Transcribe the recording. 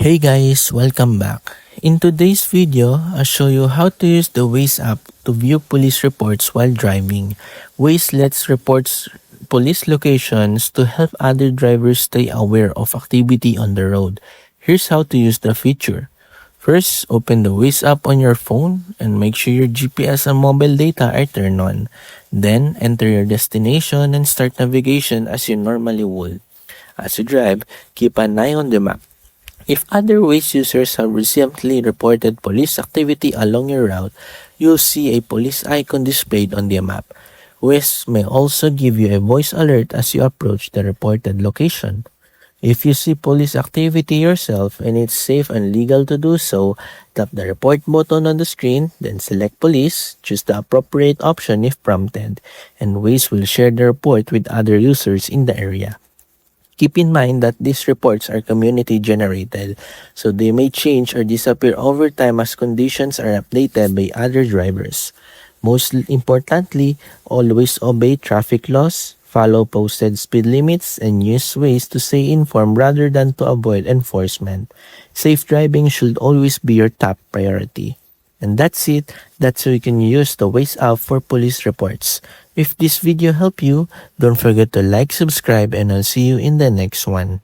Hey guys, welcome back. In today's video, I'll show you how to use the Waze app to view police reports while driving. Waze lets reports police locations to help other drivers stay aware of activity on the road. Here's how to use the feature. First, open the Waze app on your phone and make sure your GPS and mobile data are turned on. Then, enter your destination and start navigation as you normally would. As you drive, keep an eye on the map. If other Waze users have recently reported police activity along your route, you'll see a police icon displayed on the map. Waze may also give you a voice alert as you approach the reported location. If you see police activity yourself and it's safe and legal to do so, tap the report button on the screen, then select police, choose the appropriate option if prompted, and Waze will share the report with other users in the area. Keep in mind that these reports are community generated, so they may change or disappear over time as conditions are updated by other drivers. Most importantly, always obey traffic laws, follow posted speed limits, and use ways to stay informed rather than to avoid enforcement. Safe driving should always be your top priority. And that's it. That's how you can use the Waze app for police reports. If this video helped you, don't forget to like, subscribe, and I'll see you in the next one.